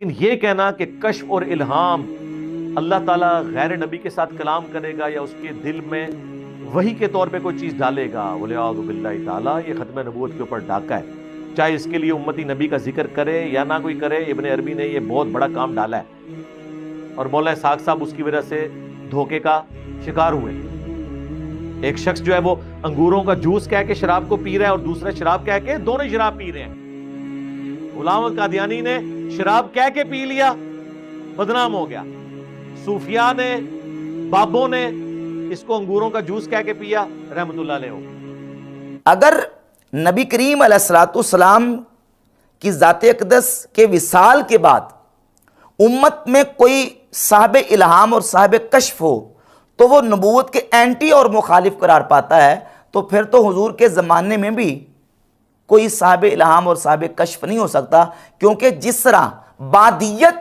لیکن یہ کہنا کہ کشف اور الہام اللہ تعالیٰ غیر نبی کے ساتھ کلام کرے گا یا اس کے دل میں وحی کے طور پہ کوئی چیز ڈالے گا، وَلِعَاذُ بِاللَّهِ تعالیٰ، یہ ختم نبوت کے اوپر ڈاکہ ہے۔ چاہے اس کے لیے امتی نبی کا ذکر کرے یا نہ کوئی کرے، ابن عربی نے یہ بہت بڑا کام ڈالا ہے، اور مولانا اسحاق صاحب اس کی وجہ سے دھوکے کا شکار ہوئے۔ ایک شخص جو ہے وہ انگوروں کا جوس کہہ کے شراب کو پی رہا ہے اور دوسرا شراب کہہ کے، دونوں شراب پی رہے ہیں۔ غلام القادیانی نے شراب کہہ کے پی لیا، بدنام ہو گیا۔ صوفیاء نے، بابوں نے اس کو انگوروں کا جوس کہہ کے پیا، رحمت اللہ علیہ ہو۔ اگر نبی کریم علیہ الصلوۃ والسلام کی ذات اقدس کے وصال کے بعد امت میں کوئی صاحب الہام اور صاحب کشف ہو تو وہ نبوت کے اینٹی اور مخالف قرار پاتا ہے، تو پھر تو حضور کے زمانے میں بھی کوئی صاحب الہام اور صاحب کشف نہیں ہو سکتا، کیونکہ جس طرح بعدیت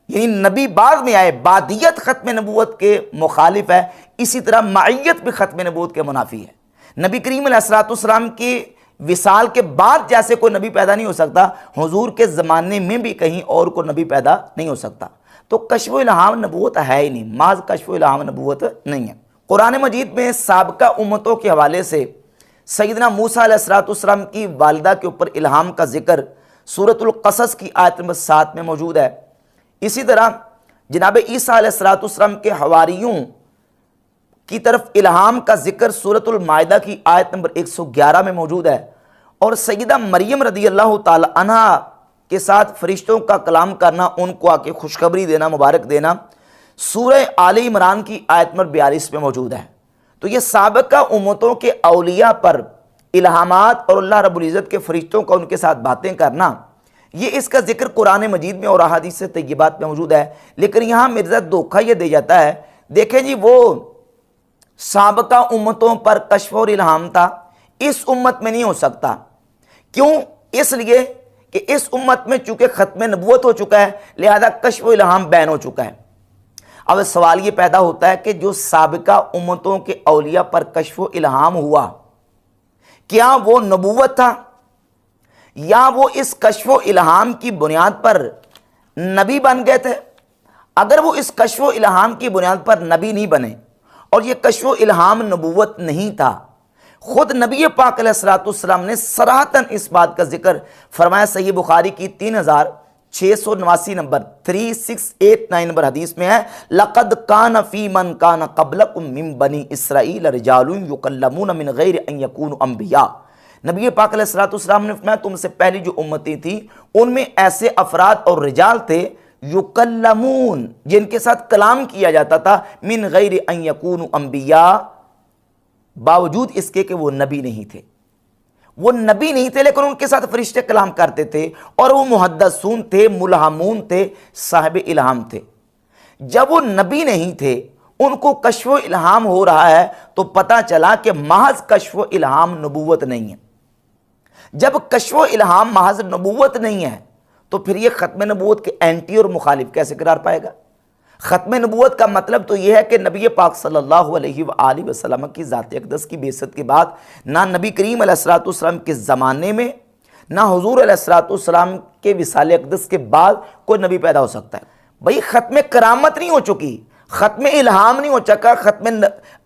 یعنی نبی بعد میں آئے، بعدیت ختم نبوت کے مخالف ہے، اسی طرح معیت بھی ختم نبوت کے منافی ہے۔ نبی کریم علیہ الصلوۃ والسلام کی وصال کے بعد جیسے کوئی نبی پیدا نہیں ہو سکتا، حضور کے زمانے میں بھی کہیں اور کوئی نبی پیدا نہیں ہو سکتا۔ تو کشف و الہام نبوت ہے ہی نہیں، محض کشف و الہام نبوت نہیں ہے۔ قرآن مجید میں سابقہ امتوں کے حوالے سے سیدنا موسیٰ علیہ الصلوۃ والسلام کی والدہ کے اوپر الہام کا ذکر سورۃ القصص کی آیت نمبر 7 میں موجود ہے۔ اسی طرح جناب عیسیٰ علیہ الصلوۃ والسلام کے حواریوں کی طرف الہام کا ذکر سورۃ المائدہ کی آیت نمبر 111 میں موجود ہے، اور سیدہ مریم رضی اللہ تعالی عنہ کے ساتھ فرشتوں کا کلام کرنا، ان کو آ کے خوشخبری دینا، مبارک دینا، سورہ آل عمران کی آیت نمبر 42 میں موجود ہے۔ تو یہ سابقہ امتوں کے اولیاء پر الہامات اور اللہ رب العزت کے فرشتوں کا ان کے ساتھ باتیں کرنا، یہ اس کا ذکر قرآن مجید میں اور احادیث طیبات میں موجود ہے۔ لیکن یہاں مرزا دھوکہ یہ دے جاتا ہے، دیکھیں جی وہ سابقہ امتوں پر کشف اور الہام تھا، اس امت میں نہیں ہو سکتا۔ کیوں؟ اس لیے کہ اس امت میں چونکہ ختم نبوت ہو چکا ہے، لہذا کشف و الہام بین ہو چکا ہے۔ اب سوال یہ پیدا ہوتا ہے کہ جو سابقہ امتوں کے اولیاء پر کشف و الہام ہوا، کیا وہ نبوت تھا یا وہ اس کشف و الہام کی بنیاد پر نبی بن گئے تھے؟ اگر وہ اس کشف و الہام کی بنیاد پر نبی نہیں بنے اور یہ کشف و الہام نبوت نہیں تھا، خود نبی پاک علیہ الصلوۃ والسلام نے صراحتاً اس بات کا ذکر فرمایا، صحیح بخاری کی 3689 نمبر 3689 نمبر حدیث میں ہے، لَقَدْ كَانَ فِي مَنْ كَانَ قَبْلَكُمْ مِنْ بَنِي إِسْرَائِيلَ رِجَالٌ يُكَلَّمُونَ مِنْ غَيْرِ أَنْ يَكُونُوا أَنْبِيَاءَ۔ نبی پاک علیہ الصلوۃ والسلام نے فرمایا تم سے پہلی جو امتی تھی ان میں ایسے افراد اور رجال تھے، یکلمون، جن کے ساتھ کلام کیا جاتا تھا، من غیر ان یکونوا انبیاء، باوجود اس کے کہ وہ نبی نہیں تھے۔ وہ نبی نہیں تھے لیکن ان کے ساتھ فرشتے کلام کرتے تھے، اور وہ محدثون تھے، ملہمون تھے، صاحب الہام تھے۔ جب وہ نبی نہیں تھے، ان کو کشف و الہام ہو رہا ہے، تو پتہ چلا کہ محض کشف و الہام نبوت نہیں ہے۔ جب کشف و الہام محض نبوت نہیں ہے تو پھر یہ ختم نبوت کے اینٹی اور مخالف کیسے قرار پائے گا؟ ختم نبوت کا مطلب تو یہ ہے کہ نبی پاک صلی اللہ علیہ وآلہ وسلم کی ذات اقدس کی بعثت کے بعد نہ نبی کریم علیہ الصلوۃ والسلام کے زمانے میں نہ حضور علیہ الصلوۃ والسلام کے وصال اقدس کے بعد کوئی نبی پیدا ہو سکتا ہے۔ بھئی ختم کرامت نہیں ہو چکی، ختم الہام نہیں ہو چکا، ختم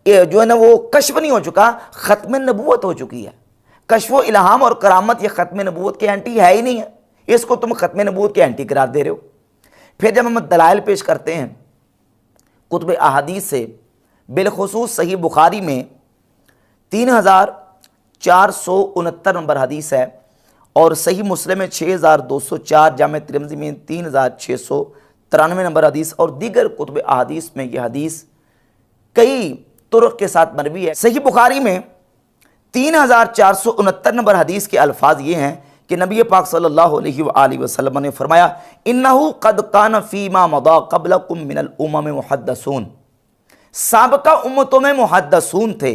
جو ہے نا وہ کشف نہیں ہو چکا، ختم نبوت ہو چکی ہے۔ کشف و الہام اور کرامت یہ ختم نبوت کے اینٹی ہے ہی نہیں ہے، اس کو تم ختم نبوت کے اینٹی قرار دے رہے ہو۔ پھر جب ہم دلائل پیش کرتے ہیں کتب احادیث سے، بالخصوص صحیح بخاری میں 3469 نمبر حدیث ہے، اور صحیح مسلم میں 6204، جامع ترمذی میں 3693 نمبر حدیث، اور دیگر کتب احادیث میں یہ حدیث کئی طرق کے ساتھ مروی ہے۔ صحیح بخاری میں 3469 نمبر حدیث کے الفاظ یہ ہیں کہ نبی پاک صلی اللہ علیہ وآلہ وسلم نے فرمایا، اِنَّهُ قَدْ كَانَ فِي مَا مَضَى قَبْلَكُم مِّنَ الْأُمَمِ مُحَدَّثُونَ، سابقہ امتوں میں محدثون تھے،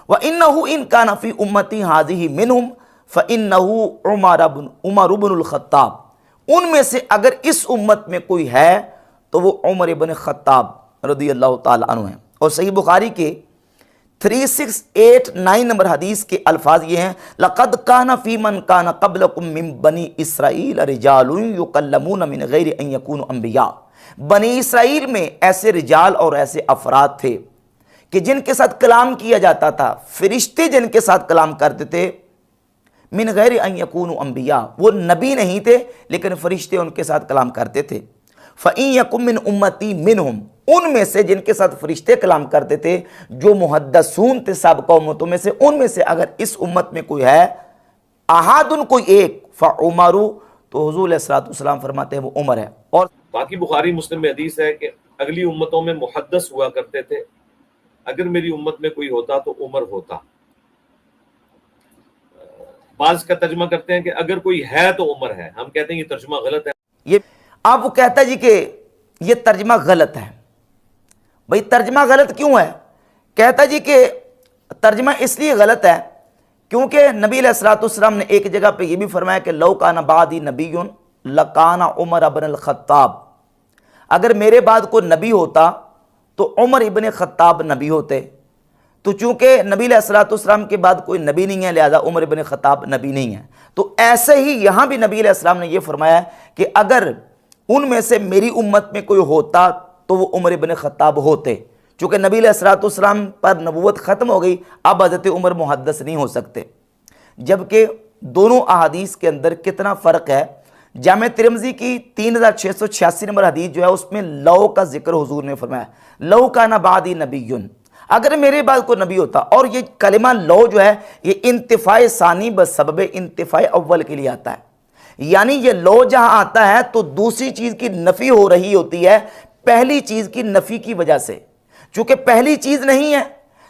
وَإِنَّهُ إِن كَانَ فِي أُمَّتِي هَذِهِ مِنْهُمْ فَإِنَّهُ عُمَرُ بْنُ الْخَطَّابِ، ان میں سے اگر اس امت میں کوئی ہے تو وہ عمر بن خطاب رضی اللہ تعالیٰ عنہ ہیں۔ اور صحیح بخاری کے 3689 نمبر حدیث کے الفاظ یہ ہیں، لقد کان فی من کان قبلکم من بنی اسرائیل رجال یکلمون من غیر ان یکونوا انبیاء۔ بنی اسرائیل میں ایسے رجال اور ایسے افراد تھے کہ جن کے ساتھ کلام کیا جاتا تھا، فرشتے جن کے ساتھ کلام کرتے تھے، من غیر ان یکونوا انبیاء، وہ نبی نہیں تھے لیکن فرشتے ان کے ساتھ کلام کرتے تھے۔ فَإِن يَكُن مِّنْ أُمَّتِي مِنْهُمْ، ان میں سے جن کے ساتھ فرشتے کلام کرتے تھے، جو محدثون تھے سابقہ امتوں میں سے، ان میں سے اگر اس امت میں کوئی ہے، احد کوئی ایک، فعمر، تو حضور علیہ الصلوۃ والسلام فرماتے ہیں وہ عمر ہے۔ اور باقی بخاری مسلم میں حدیث ہے کہ اگلی امتوں میں محدث ہوا کرتے تھے، اگر میری امت میں کوئی ہوتا تو عمر ہوتا۔ بعض کا ترجمہ کرتے ہیں کہ اگر کوئی ہے تو عمر ہے، ہم کہتے ہیں یہ ترجمہ غلط ہے۔ یہ اب وہ کہتا ہے جی کہ یہ ترجمہ غلط ہے۔ بھئی ترجمہ غلط کیوں ہے؟ کہتا جی کہ ترجمہ اس لیے غلط ہے کیونکہ نبی علیہ الصلوۃ والسلام نے ایک جگہ پہ یہ بھی فرمایا کہ لو کان بعدی نبی لکان عمر ابن الخطاب، اگر میرے بعد کوئی نبی ہوتا تو عمر ابن خطاب نبی ہوتے، تو چونکہ نبی علیہ الصلوۃ والسلام کے بعد کوئی نبی نہیں ہے لہذا عمر ابن خطاب نبی نہیں ہے۔ تو ایسے ہی یہاں بھی نبی علیہ السلام نے یہ فرمایا کہ اگر ان میں سے میری امت میں کوئی ہوتا تو وہ عمر ابن خطاب ہوتے، چونکہ نبی علیہ الصلوۃ والسلام پر نبوت ختم ہو گئی، اب حضرت عمر محدث نہیں ہو سکتے۔ جبکہ دونوں احادیث کے اندر کتنا فرق ہے۔ جامع ترمذی کی 3686 نمبر حدیث جو ہے اس میں لو کا ذکر حضور نے فرمایا، لو کان بعدی نبی، اگر میرے بعد کوئی نبی ہوتا، اور یہ کلمہ لو جو ہے یہ انتفاع ثانی بسبب انتفاع اول کے لیے آتا ہے، یعنی یہ لو جہاں آتا ہے تو دوسری چیز کی نفی ہو رہی ہوتی ہے پہلی چیز کی نفی کی وجہ سے، چونکہ پہلی چیز نہیں ہے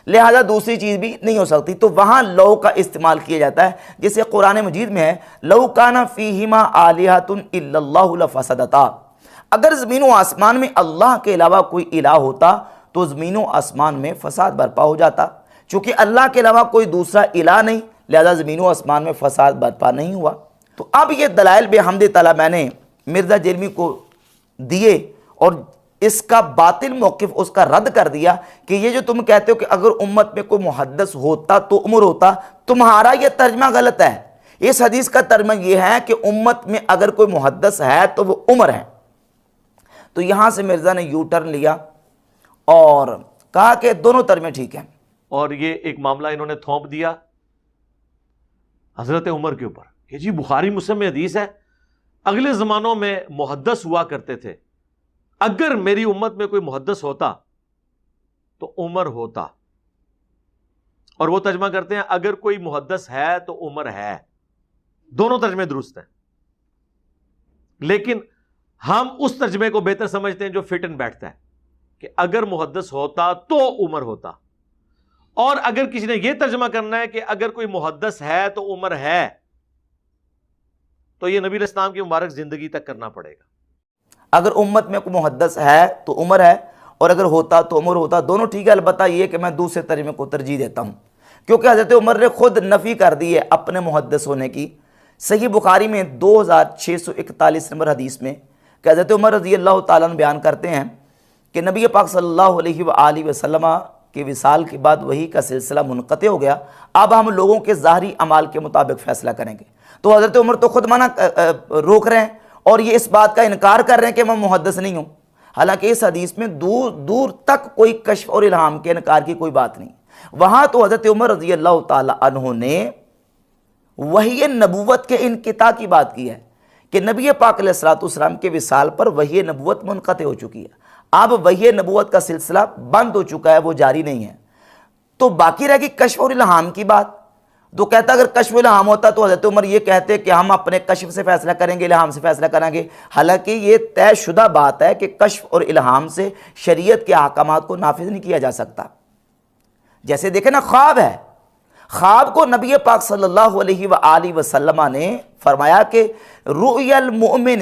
لہذا دوسری چیز بھی نہیں ہو سکتی، تو وہاں لو کا استعمال کیا جاتا ہے، جسے قرآن مجید میں ہے لو کان فیہما آلہۃ الا اللہ لفسدتا، اگر زمین و آسمان میں اللہ کے علاوہ کوئی الہ ہوتا تو زمین و آسمان میں فساد برپا ہو جاتا، چونکہ اللہ کے علاوہ کوئی دوسرا الہ نہیں لہذا زمین و آسمان میں فساد برپا نہیں ہوا۔ تو اب یہ دلائل بحمد تعالیٰ میں نے مرزا جیلمی کو دیے اور اس کا باطل موقف اس کا رد کر دیا کہ یہ جو تم کہتے ہو کہ اگر امت میں کوئی محدث ہوتا تو عمر ہوتا، تمہارا یہ ترجمہ غلط ہے۔ اس حدیث کا ترجمہ یہ ہے کہ امت میں اگر کوئی محدث ہے تو وہ عمر ہے۔ تو یہاں سے مرزا نے یو ٹرن لیا اور کہا کہ دونوں ترجمے ٹھیک ہیں، اور یہ ایک معاملہ انہوں نے تھوپ دیا حضرت عمر کے اوپر کہ جی بخاری مسلم میں حدیث ہے اگلے زمانوں میں محدث ہوا کرتے تھے، اگر میری امت میں کوئی محدث ہوتا تو عمر ہوتا، اور وہ ترجمہ کرتے ہیں اگر کوئی محدث ہے تو عمر ہے۔ دونوں ترجمے درست ہیں، لیکن ہم اس ترجمے کو بہتر سمجھتے ہیں جو فٹ ان بیٹھتا ہے کہ اگر محدث ہوتا تو عمر ہوتا، اور اگر کسی نے یہ ترجمہ کرنا ہے کہ اگر کوئی محدث ہے تو عمر ہے، تو یہ نبی علیہ السلام کی مبارک زندگی تک کرنا پڑے گا۔ اگر امت میں کوئی محدث ہے تو عمر ہے، اور اگر ہوتا تو عمر ہوتا، دونوں ٹھیک ہے۔ البتہ یہ کہ میں دوسرے ترجمے کو ترجیح دیتا ہوں کیونکہ حضرت عمر نے خود نفی کر دی ہے اپنے محدث ہونے کی۔ صحیح بخاری میں 2641 نمبر حدیث میں کہ حضرت عمر رضی اللہ تعالیٰ عنہ بیان کرتے ہیں کہ نبی پاک صلی اللہ علیہ وآلہ وسلم کے وصال کے بعد وحی کا سلسلہ منقطع ہو گیا، اب ہم لوگوں کے ظاہری اعمال کے مطابق فیصلہ کریں گے۔ تو حضرت عمر تو خود منع روک رہے ہیں اور یہ اس بات کا انکار کر رہے ہیں کہ میں محدث نہیں ہوں، حالانکہ اس حدیث میں دور دور تک کوئی کشف اور الہام کے انکار کی کوئی بات نہیں۔ وہاں تو حضرت عمر رضی اللہ تعالی عنہ نے وحی نبوت کے انقطاع کی بات کی ہے کہ نبی پاک علیہ الصلوۃ والسلام کے وصال پر وحی نبوت منقطع ہو چکی ہے، اب وحی نبوت کا سلسلہ بند ہو چکا ہے، وہ جاری نہیں ہے۔ تو باقی رہ گئی کشف اور الہام کی بات، تو کہتا اگر کشف و الہام ہوتا تو حضرت عمر یہ کہتے کہ ہم اپنے کشف سے فیصلہ کریں گے، الہام سے فیصلہ کریں گے، حالانکہ یہ طے شدہ بات ہے کہ کشف اور الہام سے شریعت کے احکامات کو نافذ نہیں کیا جا سکتا۔ جیسے دیکھیں نا، خواب ہے، خواب کو نبی پاک صلی اللہ علیہ وآلہ وسلم نے فرمایا کہ رؤی المؤمن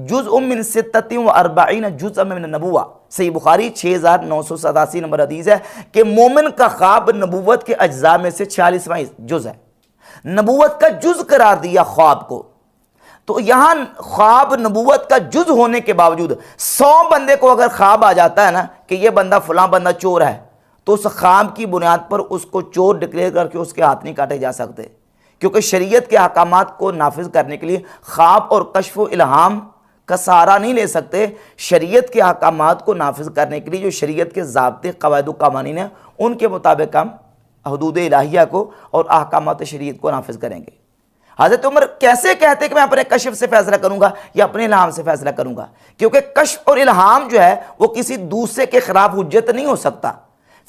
جزء من 46 جزء من النبوہ، صحیح بخاری 6987 نمبر حدیث ہے کہ مومن کا خواب نبوت کے اجزاء میں سے 46واں جز ہے، نبوت کا جز قرار دیا خواب کو۔ تو یہاں خواب نبوت کا جز ہونے کے باوجود 100 بندے کو اگر خواب آ جاتا ہے نا کہ یہ بندہ فلاں بندہ چور ہے، تو اس خواب کی بنیاد پر اس کو چور ڈکلیئر کر کے اس کے ہاتھ نہیں کاٹے جا سکتے، کیونکہ شریعت کے احکامات کو نافذ کرنے کے لیے خواب اور کشف و الہام کا سہارا نہیں لے سکتے۔ شریعت کے احکامات کو نافذ کرنے کے لیے جو شریعت کے ضابطے، قواعد و قوانین ہیں، ان کے مطابق ہم حدود الہیہ کو اور احکامات شریعت کو نافذ کریں گے۔ حضرت عمر کیسے کہتے کہ میں اپنے کشف سے فیصلہ کروں گا یا اپنے الہام سے فیصلہ کروں گا؟ کیونکہ کشف اور الہام جو ہے وہ کسی دوسرے کے خلاف حجت نہیں ہو سکتا،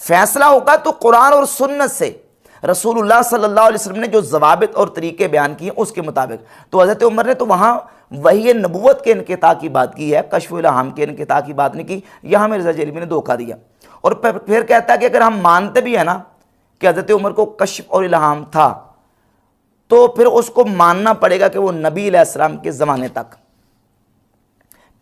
فیصلہ ہوگا تو قرآن اور سنت سے، رسول اللہ صلی اللہ علیہ وسلم نے جو ضوابط اور طریقے بیان کیے اس کے مطابق۔ تو حضرت عمر نے تو وہاں وحی نبوت کے انقطاع کی بات کی ہے، کشف و الہام کے انقطاع کی بات نہیں کی۔ یہاں مرزا جیلمی نے دھوکہ دیا، اور پھر کہتا ہے کہ اگر ہم مانتے بھی ہیں نا کہ حضرت عمر کو کشف اور الہام تھا، تو پھر اس کو ماننا پڑے گا کہ وہ نبی علیہ السلام کے زمانے تک۔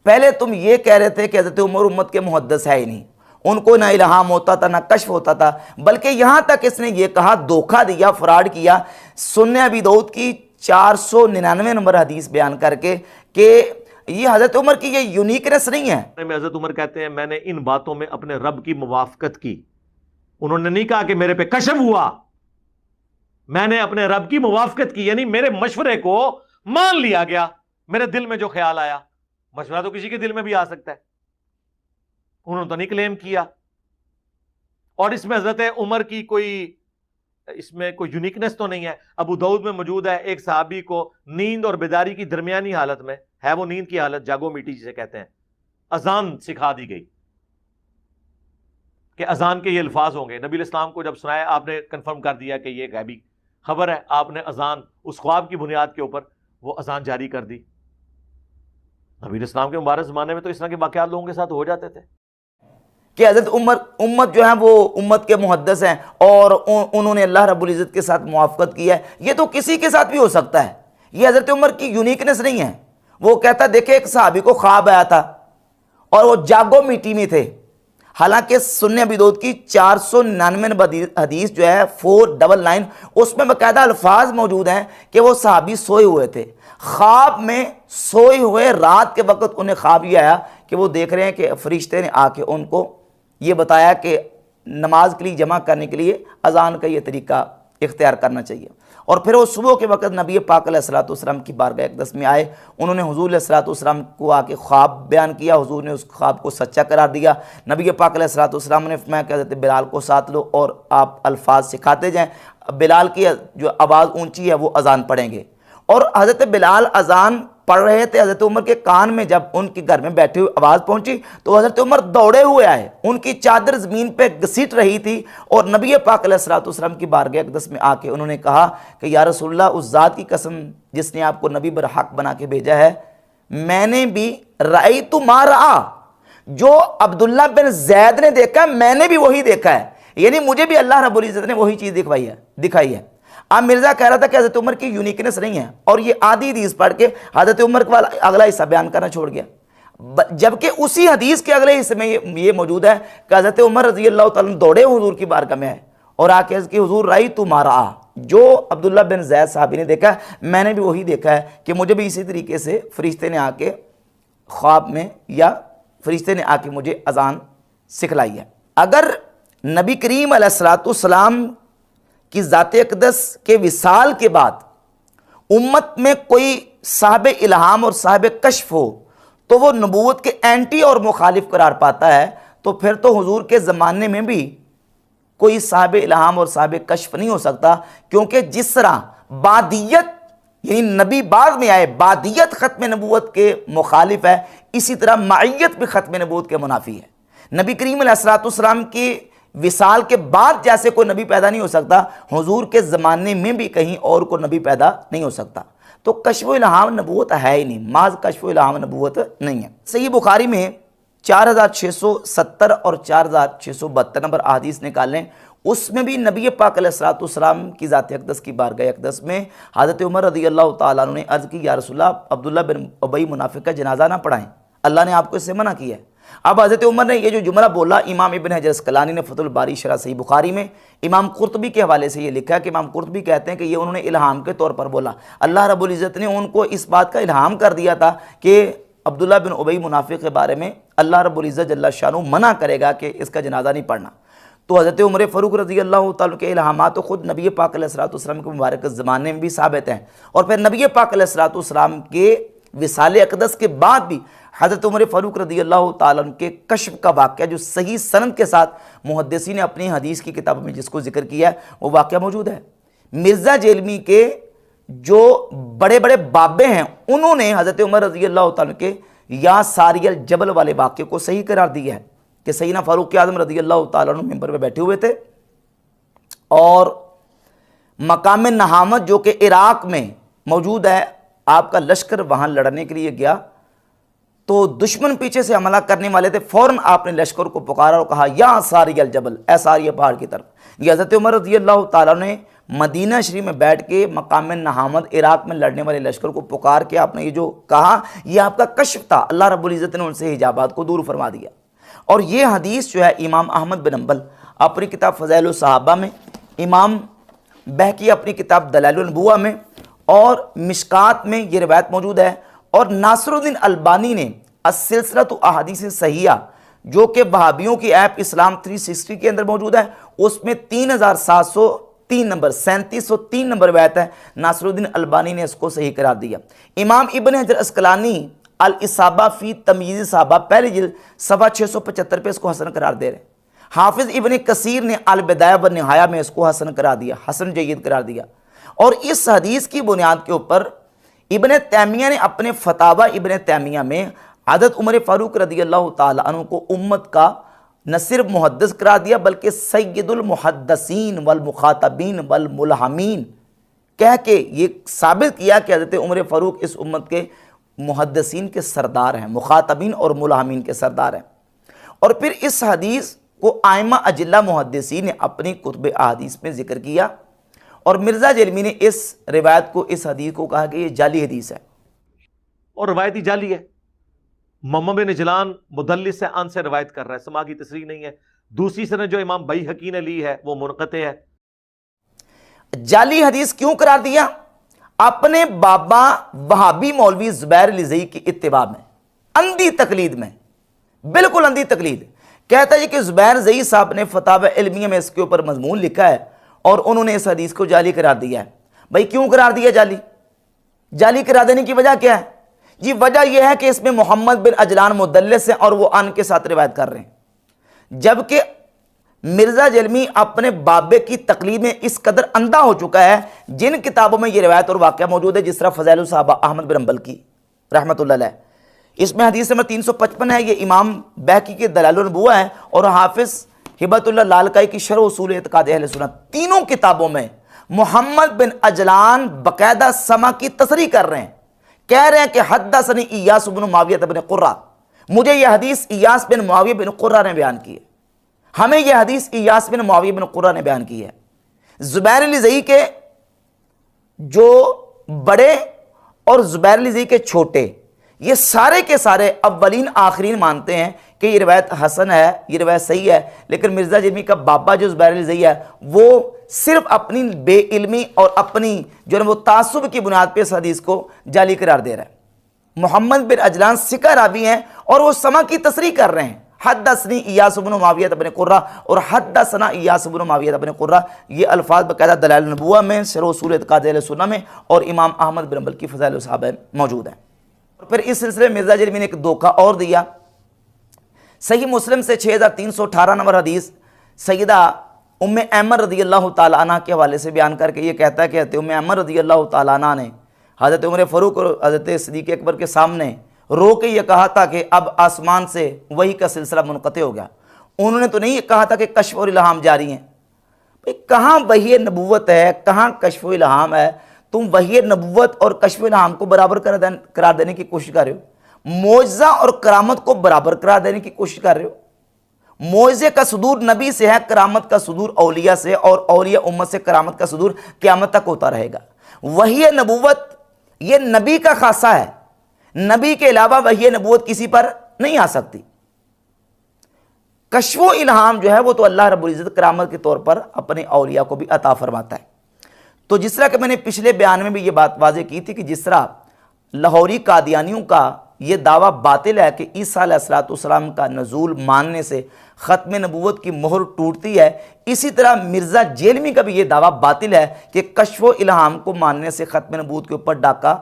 پہلے تم یہ کہہ رہے تھے کہ حضرت عمر امت کے محدث ہے ہی نہیں، ان کو نہ الہام ہوتا تھا نہ کشف ہوتا تھا، بلکہ یہاں تک اس نے یہ کہا، دھوکہ دیا، فراڈ کیا سنن ابی داؤد کی 499 نمبر حدیث بیان کر کے کہ یہ حضرت عمر کی یہ یونیکنس نہیں ہے۔ میں حضرت عمر کہتے ہیں میں نے ان باتوں میں اپنے رب کی موافقت کی، انہوں نے نہیں کہا کہ میرے پہ کشف ہوا، میں نے اپنے رب کی موافقت کی، یعنی میرے مشورے کو مان لیا گیا، میرے دل میں جو خیال آیا۔ مشورہ تو کسی کے دل میں بھی آ سکتا ہے، انہوں نے تو نہیں کلیم کیا۔ اور اس میں حضرت عمر کی اس میں کوئی یونیکنس تو نہیں ہے۔ ابو داؤد میں موجود ہے، ایک صحابی کو نیند اور بیداری کی درمیانی حالت میں ہے، وہ نیند کی حالت، جاگو میٹی جسے کہتے ہیں، اذان سکھا دی گئی کہ اذان کے یہ الفاظ ہوں گے۔ نبی علیہ السلام کو جب سنایا، آپ نے کنفرم کر دیا کہ یہ غیبی خبر ہے، آپ نے اذان اس خواب کی بنیاد کے اوپر وہ اذان جاری کر دی۔ نبی علیہ السلام کے مبارک زمانے میں تو اس طرح کے واقعات لوگوں کے ساتھ ہو جاتے تھے کہ حضرت عمر امت جو ہے وہ امت کے محدث ہیں اور انہوں نے اللہ رب العزت کے ساتھ موافقت کی ہے، یہ تو کسی کے ساتھ بھی ہو سکتا ہے، یہ حضرت عمر کی یونیکنس نہیں ہے۔ وہ کہتا دیکھیں ایک صحابی کو خواب آیا تھا اور وہ جاگو میٹی میں تھے، حالانکہ سنن ابی داؤد کی 499 نمبر حدیث جو ہے 499، اس میں باقاعدہ الفاظ موجود ہیں کہ وہ صحابی سوئے ہوئے تھے، خواب میں سوئے ہوئے، رات کے وقت انہیں خواب یہ آیا کہ وہ دیکھ رہے ہیں کہ فرشتے نے آ کے ان کو یہ بتایا کہ نماز کے لیے جمع کرنے کے لیے اذان کا یہ طریقہ اختیار کرنا چاہیے۔ اور پھر وہ صبح کے وقت نبی پاک علیہ الصلوۃ والسلام کی بارگاہ اقدس میں آئے، انہوں نے حضور علیہ الصلوۃ والسلام کو آ کے خواب بیان کیا، حضور نے اس خواب کو سچا قرار دیا۔ نبی پاک علیہ الصلوۃ والسلام نے فرمایا کہ حضرت بلال کو ساتھ لو اور آپ الفاظ سکھاتے جائیں، بلال کی جو آواز اونچی ہے وہ اذان پڑھیں گے۔ اور حضرت بلال اذان پڑھ رہے تھے، حضرت عمر کے کان میں جب ان کے گھر میں بیٹھے ہوئے آواز پہنچی تو حضرت عمر دوڑے ہوئے آئے، ان کی چادر زمین پہ گھسیٹ رہی تھی، اور نبی پاک علیہ الصلوۃ والسلام کی بارگاہ اقدس میں آ کے انہوں نے کہا کہ یا رسول اللہ، اس ذات کی قسم جس نے آپ کو نبی برحق بنا کے بھیجا ہے، میں نے بھی رأیت ما رأى، جو عبداللہ بن زید نے دیکھا میں نے بھی وہی دیکھا ہے، یعنی مجھے بھی اللہ رب العزت نے وہی چیز دکھائی ہے۔ اب مرزا کہہ رہا تھا کہ حضرت عمر کی یونیکنس نہیں ہے، اور یہ آدھی حدیث پڑھ کے حضرت عمر کا اگلا حصہ بیان کرنا چھوڑ گیا، جبکہ اسی حدیث کے اگلے حصے میں یہ موجود ہے کہ حضرت عمر رضی اللہ تعالیٰ عنہ دوڑے حضور کی بارگاہ میں آئے اور آ کے کہ حضور رأیت ما رأى، جو عبداللہ بن زید صحابی نے دیکھا میں نے بھی وہی دیکھا ہے، کہ مجھے بھی اسی طریقے سے فرشتے نے آ کے خواب میں یا فرشتے نے آ کے مجھے اذان سکھلائی ہے۔ اگر نبی کریم علیہ الصلوۃ والسلام کی ذات اقدس کے وصال کے بعد امت میں کوئی صاحب الہام اور صاحب کشف ہو تو وہ نبوت کے اینٹی اور مخالف قرار پاتا ہے، تو پھر تو حضور کے زمانے میں بھی کوئی صاحب الہام اور صاحب کشف نہیں ہو سکتا، کیونکہ جس طرح بعدیت یعنی نبی بعد میں آئے، بعدیت ختم نبوت کے مخالف ہے، اسی طرح معیت بھی ختم نبوت کے منافی ہے۔ نبی کریم علیہ الصلوۃ والسلام کی وصال کے بعد جیسے کوئی نبی پیدا نہیں ہو سکتا، حضور کے زمانے میں بھی کہیں اور کوئی نبی پیدا نہیں ہو سکتا، تو کشف و الہام نبوت ہے ہی نہیں، محض کشف و الہام نبوت نہیں ہے۔ صحیح بخاری میں 4670 اور 4672 نمبر احادیث نکالیں، اس میں بھی نبی پاک علیہ الصلوۃ والسلام کی ذات اقدس کی بارگاہ اقدس میں حضرت عمر رضی اللہ تعالیٰ عنہ نے عرض کی یا رسول اللہ، عبداللہ بن ابی منافق کا جنازہ نہ پڑھائیں، اللہ نے آپ کو اس سے منع کیا ہے۔ اب حضرت عمر نے یہ جو جملہ بولا، امام ابن حجر اسقلانی نے فتح الباری شرح صحیح بخاری میں امام قرطبی کے حوالے سے یہ لکھا ہے کہ امام قرطبی کہتے ہیں کہ یہ انہوں نے الہام کے طور پر بولا، اللہ رب العزت نے ان کو اس بات کا الہام کر دیا تھا کہ عبداللہ بن ابی منافق کے بارے میں اللہ رب العزت جل شانہ منع کرے گا کہ اس کا جنازہ نہیں پڑھنا۔ تو حضرت عمر فاروق رضی اللہ تعالیٰ کے الہامات تو خود نبی پاک علیہ الصلوۃ والسلام کے مبارک زمانے میں بھی ثابت ہیں، اور پھر نبی پاک علیہ الصلوۃ والسلام کے وصال اقدس کے بعد بھی حضرت عمر فاروق رضی اللہ تعالیٰ کے کشف کا واقعہ جو صحیح سند کے ساتھ محدثین نے اپنی حدیث کی کتابوں میں جس کو ذکر کیا ہے وہ واقعہ موجود ہے۔ مرزا جیلمی کے جو بڑے بڑے بابے ہیں انہوں نے حضرت عمر رضی اللہ تعالیٰ کے یا ساری الجبل والے واقعے کو صحیح قرار دیا ہے کہ سیدنا فاروق اعظم رضی اللہ تعالیٰ عنہ ممبر پہ بیٹھے ہوئے تھے اور مقام نہامت جو کہ عراق میں موجود ہے، آپ کا لشکر وہاں لڑنے کے لیے گیا تو دشمن پیچھے سے حملہ کرنے والے تھے، فوراً آپ نے لشکر کو پکارا اور کہا یا ساری الجبل، اے ساری پہاڑ کی طرف۔ یہ حضرت عمر رضی اللہ تعالیٰ نے مدینہ شریف میں بیٹھ کے مقام نہامت عراق میں لڑنے والے لشکر کو پکار کے آپ نے یہ جو کہا یہ آپ کا کشف تھا، اللہ رب العزت نے ان سے حجابات کو دور فرما دیا۔ اور یہ حدیث جو ہے امام احمد بن حنبل اپنی کتاب فضائل الصحابہ میں، امام بہقی اپنی کتاب دلائل النبوہ میں، اور مشکات میں یہ روایت موجود ہے، اور ناصر الدین البانی نے السلسلۃ احادیث صحیحہ جو کہ وہابیوں کی ایپ اسلام 360 کے اندر موجود ہے، اس میں 3703 نمبر 3703 نمبر روایت ہے، ناصر الدین البانی نے اس کو صحیح قرار دیا۔ امام ابن حجر عسقلانی الاصابہ فی تمییز صحابہ پہلی جلد صفحہ 675 پہ اس کو حسن قرار دے رہے ہیں۔ حافظ ابن کثیر نے البدایہ والنہایہ میں اس کو حسن قرار دیا، حسن جید قرار دیا۔ اور اس حدیث کی بنیاد کے اوپر ابن تیمیہ نے اپنے فتاوی ابن تیمیہ میں حضرت عمر فاروق رضی اللہ تعالیٰ عنہ کو امت کا نہ صرف محدث قرار دیا بلکہ سید المحدثین والمخاطبین والملہمین کہہ کے یہ ثابت کیا کہ حضرت عمر فاروق اس امت کے محدثین کے سردار ہیں، مخاطبین اور ملہمین کے سردار ہیں۔ اور پھر اس حدیث کو ائمہ اجلہ محدثین نے اپنی کتب احادیث میں ذکر کیا، اور مرزا جیلمی نے اس روایت کو، اس حدیث کو کہا کہ یہ جعلی حدیث ہے اور روایتی جعلی ہے۔ محمد بن جلان مدلس سے ان سے روایت کر رہا ہے، سما کی تصریح نہیں ہے۔ دوسری سند جو امام بیہقی نے لی ہے وہ منقطع ہے۔ جعلی حدیث کیوں قرار دیا؟ اپنے بابا وہابی مولوی زبیر لزئی کی اتباع میں، اندھی تقلید میں، بالکل اندھی تقلید۔ کہتا ہے کہ زبیر زئی صاحب نے فتاوی علمیہ میں اس کے اوپر مضمون لکھا ہے اور انہوں نے اس حدیث کو جعلی قرار دیا ہے۔ بھائی کیوں قرار دیا جعلی؟ جعلی قرار دینے کی وجہ کیا ہے؟ جی وجہ یہ ہے کہ اس میں محمد بن عجلان مدلس ہیں اور وہ ان کے ساتھ روایت کر رہے ہیں، جبکہ مرزا جیلمی اپنے بابے کی تقلید میں اس قدر اندھا ہو چکا ہے۔ جن کتابوں میں یہ روایت اور واقعہ موجود ہے جس طرح فضائل الصحابہ احمد بن حنبل کی رحمۃ اللہ علیہ، اس میں حدیث نمبر 355 ہے، یہ امام بہقی کے دلائل النبوہ ہے، اور حافظ ہبت اللہ لالکائی کی شرح اصول اعتقاد اہل سنت، تینوں کتابوں میں محمد بن عجلان باقاعدہ سما کی تصریح کر رہے ہیں، کہہ رہے ہیں کہ حدثنی ایاس بن معاویہ بن قرہ، مجھے یہ حدیث ایاس بن معاویہ بن قرہ نے بیان کی ہے، ہمیں یہ حدیث ایاس بن معاویہ بن قرہ نے بیان کی ہے۔ زبیر لزئی کے جو بڑے اور زبیر لزئی کے چھوٹے، یہ سارے کے سارے اولین آخرین مانتے ہیں کہ یہ روایت حسن ہے، یہ روایت صحیح ہے، لیکن مرزا جیلمی کا بابا جو زبیر لزئی ہے وہ صرف اپنی بے علمی اور اپنی جو ہے وہ تعصب کی بنیاد پہ اس حدیث کو جعلی قرار دے رہا ہے۔ محمد بن عجلان ثقہ راوی ہیں اور وہ سما کی تصریح کر رہے ہیں، حدثنی ایاس بن معاویہ بن قرہ اور حدثنا ایاس بن معاویہ بن قرہ، یہ الفاظ باقاعدہ دلائل النبوہ میں، شرح اصول اعتقاد اہل سنت میں اور امام احمد بن حنبل کی فضائل الصحابہ موجود ہیں۔ اور پھر اس سلسلے میں مرزا جیلمی نے ایک دھوکہ اور دیا۔ صحیح مسلم سے 6318 نمبر حدیث سیدہ ام ایمن رضی اللہ تعالیٰ عنہ کے حوالے سے بیان کر کے یہ کہتا ہے کہ حضرت ام ایمن رضی اللہ تعالیٰ عنہ نے حضرت عمر فاروق اور حضرت صدیق اکبر کے سامنے رو کے یہ کہا تھا کہ اب آسمان سے وحی کا سلسلہ منقطع ہو گیا۔ انہوں نے تو نہیں کہا تھا کہ کشف اور الہام جاری ہیں۔ بھئی کہاں وحی نبوت ہے، کہاں کشف و الہام ہے؟ تم وحی نبوت اور کشف و الہام کو برابر قرار دینے کی کوشش کر رہے ہو، معجزہ اور کرامت کو برابر قرار دینے کی کوشش کر رہے ہو۔ معجزے کا صدور نبی سے ہے، کرامت کا صدور اولیاء سے، اور اولیاء امت سے کرامت کا صدور قیامت تک ہوتا رہے گا۔ وحی نبوت یہ نبی کا خاصہ ہے، نبی کے علاوہ وحی نبوت کسی پر نہیں آ سکتی۔ کشف و الہام جو ہے وہ تو اللہ رب العزت کرامت کے طور پر اپنے اولیاء کو بھی عطا فرماتا ہے۔ تو جس طرح کہ میں نے پچھلے بیان میں بھی یہ بات واضح کی تھی کہ جس طرح لاہوری قادیانیوں کا یہ دعویٰ باطل ہے کہ عیسیٰ علیہ السلام کا نزول ماننے سے ختم نبوت کی مہر ٹوٹتی ہے، اسی طرح مرزا جیلمی کا بھی یہ دعویٰ باطل ہے کہ کشف و الہام کو ماننے سے ختم نبوت کے اوپر ڈاکہ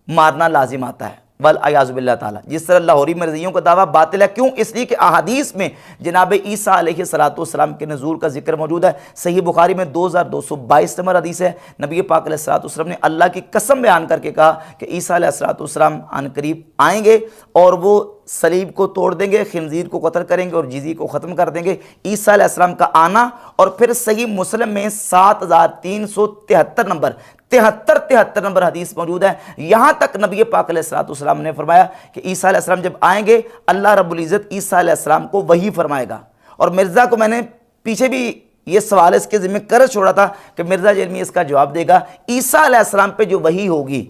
مارنا لازم آتا ہے، والعیاذ باللہ تعالیٰ۔ جس طرح لاہوری مرزائیوں کا دعویٰ باطل ہے، کیوں؟ اس لیے کہ احادیث میں جناب عیسیٰ علیہ السلام کے نزول کا ذکر موجود ہے۔ صحیح بخاری میں 2222 نمبر حدیث ہے، نبی پاک علیہ السلام نے اللہ کی قسم بیان کر کے کہا کہ عیسیٰ علیہ السلام عن قریب آئیں گے اور وہ صلیب کو توڑ دیں گے، خنزیر کو قتل کریں گے اور جزیے کو ختم کر دیں گے۔ عیسیٰ علیہ السلام کا آنا، اور پھر صحیح مسلم میں 7373 نمبر 73 نمبر حدیث موجود ہے۔ یہاں تک نبی پاک علیہ السلام نے فرمایا کہ عیسیٰ علیہ السلام جب آئیں گے اللہ رب العزت عیسیٰ علیہ السلام کو وحی فرمائے گا۔ اور مرزا کو میں نے پیچھے بھی یہ سوال اس کے ذمہ کر چھوڑا تھا کہ مرزا جیلمی اس کا جواب دے گا۔ عیسیٰ علیہ السلام پہ جو وحی ہوگی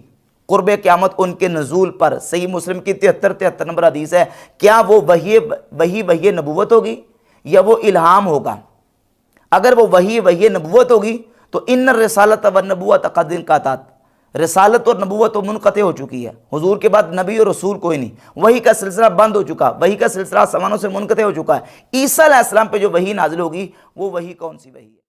قرب قیامت ان کے نزول پر، صحیح مسلم کی 73 نمبر حدیث ہے، کیا وہ وحی نبوت ہوگی یا وہ الہام ہوگا؟ اگر وہ وحی نبوت ہوگی تو ان الرسالۃ والنبوۃ قد انقطعت، رسالت اور نبوت تو منقطع ہو چکی ہے، حضور کے بعد نبی اور رسول کوئی نہیں، وحی کا سلسلہ بند ہو چکا، وحی کا سلسلہ آسمانوں سے منقطع ہو چکا ہے۔ عیسیٰ علیہ السلام پہ جو وحی نازل ہوگی وہ وحی کون سی وحی ہے؟